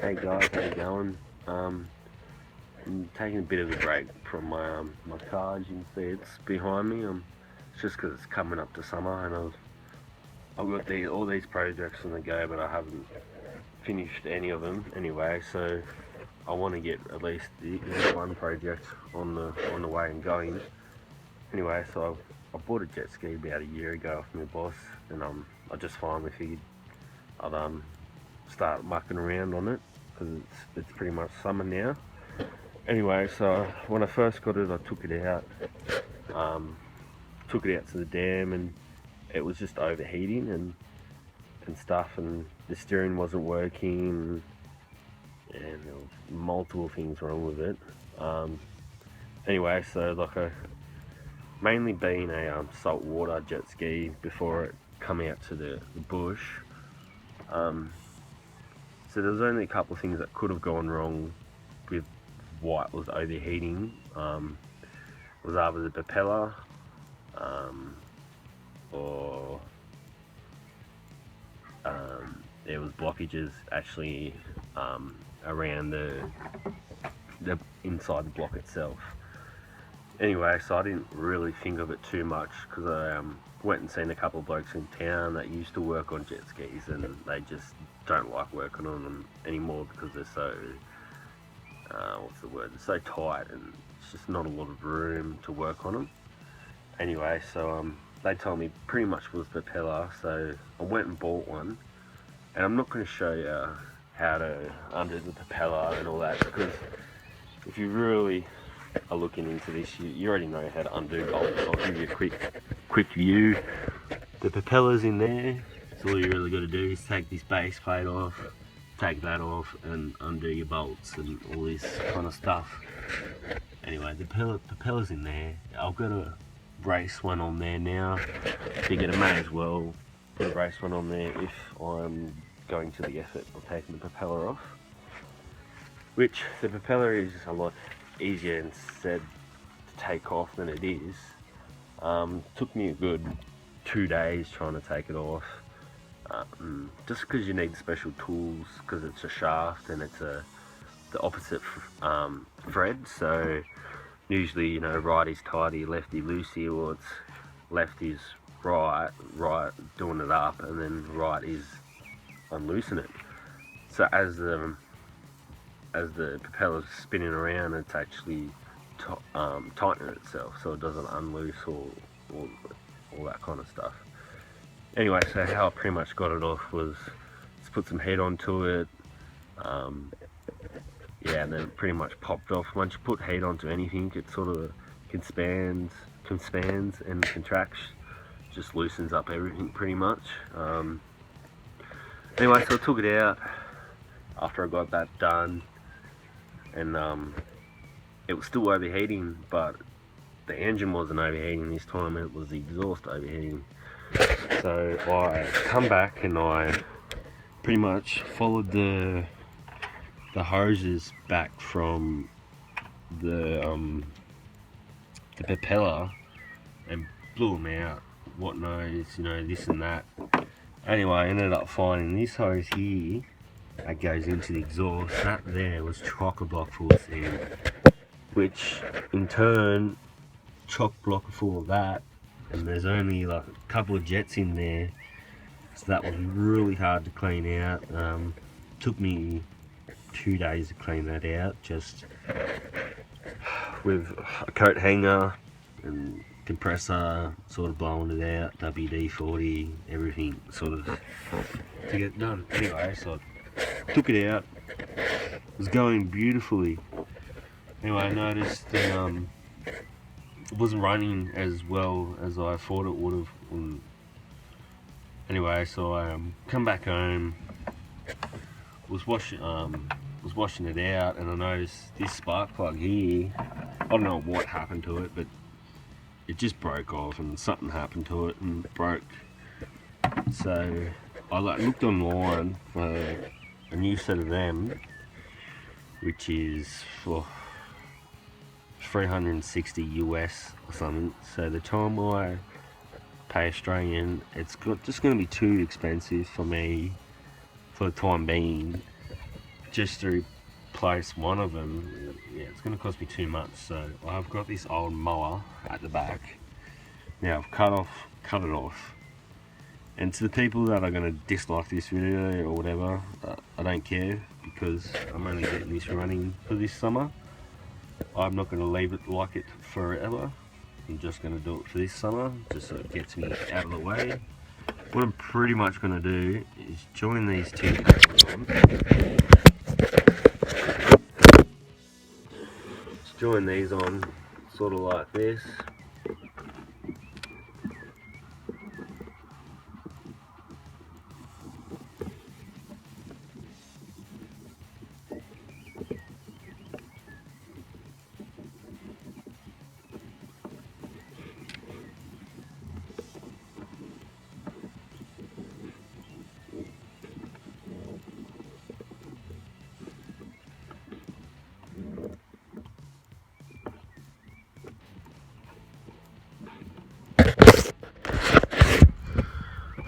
Hey guys, how you going? I'm taking a bit of a break from my car. As you can see, it's behind me. It's just because it's coming up to summer, and I've got all these projects on the go, but I haven't finished any of them anyway. So I want to get at least this one project on the way and going. Anyway, so I bought a jet ski about a year ago off my boss, and I just finally figured I'd start mucking around on it because it's pretty much summer now. Anyway, so when I first got it, I took it out to the dam, and it was just overheating and stuff, and the steering wasn't working, and there was multiple things wrong with it. Anyway, so like mainly being a saltwater jet ski before it come out to the bush. So there was only a couple of things that could have gone wrong with why it was overheating. It was either the propeller, or there was blockages actually around the inside the block itself. Anyway, so I didn't really think of it too much because I went and seen a couple of blokes in town that used to work on jet skis, and they just don't like working on them anymore because they're so they're so tight, and it's just not a lot of room to work on them. Anyway, so they told me pretty much it was propeller, so I went and bought one, and I'm not going to show you how to undo the propeller and all that, because if you really are looking into this, you already know how to undo bolts. I'll give you a quick view. The propeller's in there, so all you really got to do is take this base plate off, take that off, and undo your bolts and all this kind of stuff. Anyway, the propeller's in there. I've got a race one on there now. Figured I may as well put a race one on there if I'm going to the effort of taking the propeller off. Which the propeller is a lot easier and said to take off than it is. Took me a good 2 days trying to take it off. Just because you need special tools, because it's a shaft and it's the opposite thread. So usually, you know, right is tighty, lefty loosey, or it's left is right doing it up, and then right is unloosen it. So as the propeller's spinning around, it's actually tightening itself, so it doesn't unloose all that kind of stuff. Anyway, so how I pretty much got it off was just put some heat onto it, yeah, and then it pretty much popped off. Once you put heat onto anything, it sort of expands and contracts, just loosens up everything pretty much. Anyway, so I took it out after I got that done, and it was still overheating, but the engine wasn't overheating this time, it was the exhaust overheating. So I come back and I pretty much followed the hoses back from the propeller and blew them out, what knows, you know, this and that. Anyway, I ended up finding this hose here that goes into the exhaust. That there was chock-a-block full of sand, which in turn chock-block full of that, and there's only like a couple of jets in there, so that was really hard to clean out. Took me 2 days to clean that out, just with a coat hanger and compressor, sort of blowing it out, WD-40, everything sort of to get done. Anyway, so I took it out, it was going beautifully. Anyway, I noticed that it wasn't running as well as I thought it would have. Anyway, so I come back home, was washing it out, and I noticed this spark plug here, I don't know what happened to it, but it just broke off, and something happened to it and it broke. So I looked online for a new set of them, which is for 360 US or something. So the time I pay Australian, it's just going to be too expensive for me for the time being, just to replace one of them, yeah, it's going to cost me too much. So I've got this old mower at the back. Now I've cut it off. And to the people that are going to dislike this video or whatever, I don't care, because I'm only getting this running for this summer. I'm not going to leave it like it forever. I'm just going to do it for this summer, just so it gets me out of the way. What I'm pretty much going to do is join these two cables on. Just join these on, sort of like this.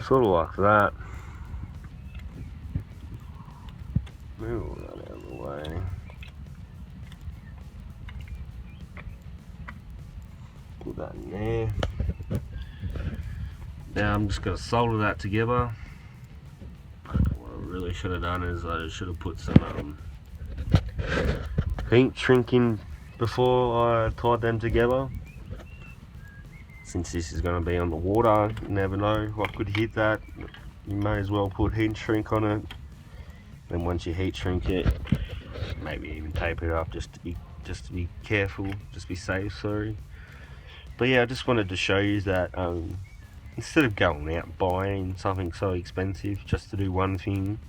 Sort of like that. Move all that out of the way. Put that in there. Now I'm just going to solder that together. What I really should have done is I should have put some heat shrink in before I tied them together. Since this is going to be on the water, you never know what could hit that. You may as well put heat shrink on it. Then once you heat shrink it, maybe even tape it up just to be careful, just be safe. Sorry. But yeah, I just wanted to show you that instead of going out buying something so expensive just to do one thing,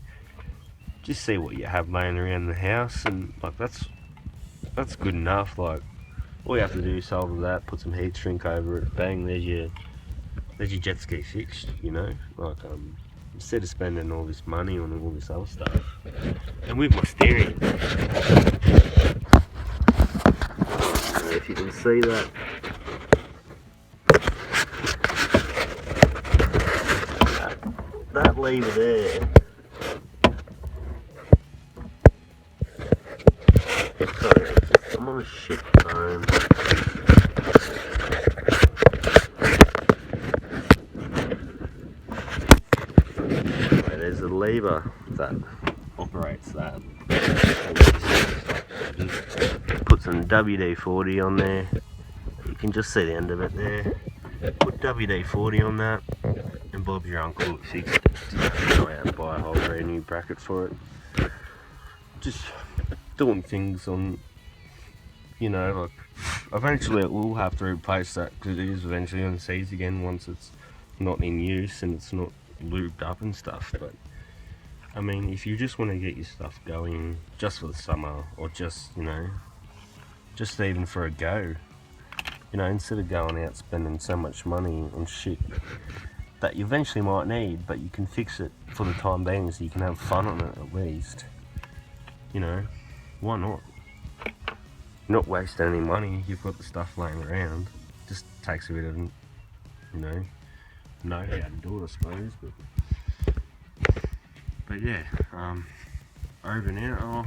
just see what you have laying around the house, and like that's good enough. Like, all you have to do is solder that, put some heat shrink over it, bang, there's your jet ski fixed, you know. Like, instead of spending all this money on all this other stuff. And with my steering, I don't know if you can see that. That lever there. Sorry, I'm on a shit phone. Anyway, there's a lever that operates that. Just put some WD-40 on there. You can just see the end of it there. Put WD-40 on that, and Bob's your uncle fixed it. Go out and buy a whole brand new bracket for it. Just doing things on, you know, like, eventually it will have to replace that, because it is eventually on the seas again once it's not in use and it's not lubed up and stuff. But I mean, if you just want to get your stuff going just for the summer, or just, you know, just even for a go, you know, instead of going out spending so much money on shit that you eventually might need, but you can fix it for the time being so you can have fun on it at least. You know, why not? Not wasting any money. You've got the stuff laying around. Just takes a bit of, you know how to do it, I suppose. But yeah, over now,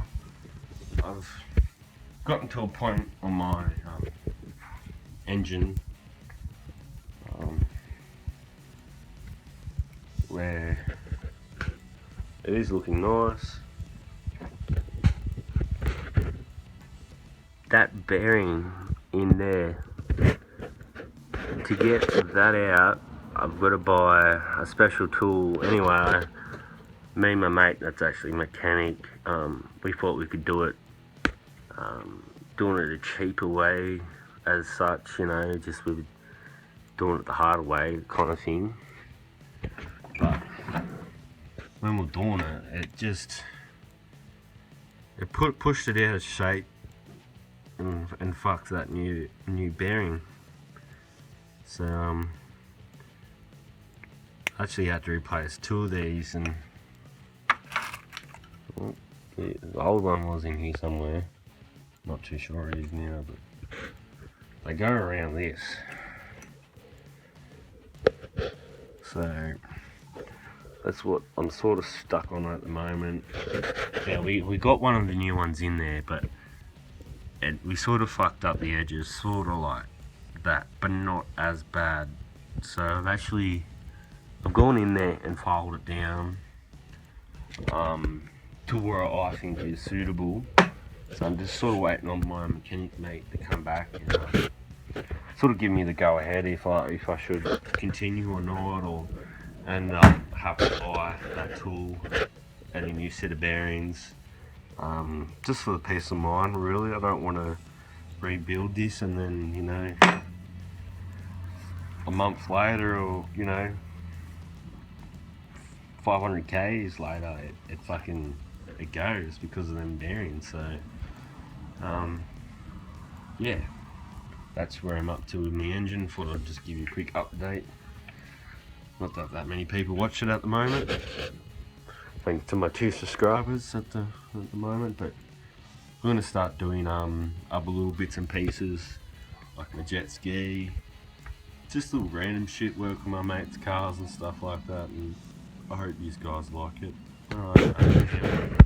I've gotten to a point on my engine where it is looking nice. That bearing in there, to get that out, I've got to buy a special tool. Anyway, me and my mate, that's actually a mechanic, we thought we could do it, doing it a cheaper way as such, you know, just with doing it the harder way kind of thing. But when we're doing it, it pushed it out of shape and fucked that new bearing. So I actually had to replace two of these, and the old one was in here somewhere. Not too sure where it is now, but they go around this. So that's what I'm sort of stuck on at the moment. Yeah, we got one of the new ones in there, but we sort of fucked up the edges, sort of like that, but not as bad. So I've gone in there and filed it down to where I think is suitable. So I'm just sort of waiting on my mechanic mate to come back and sort of give me the go ahead if I should continue or not, or have to buy that tool and a new set of bearings, just for the peace of mind. Really, I don't want to rebuild this and then, you know, a month later, or, you know, 500 k's later, it goes because of them bearings. So yeah, that's where I'm up to with my engine. Thought I'd just give you a quick update. Not that many people watch it at the moment, thanks to my 2 subscribers at the moment, but I'm going to start doing other little bits and pieces, like my JetSki, just little random shit, work on my mates' cars and stuff like that, and I hope you guys like it. Alright,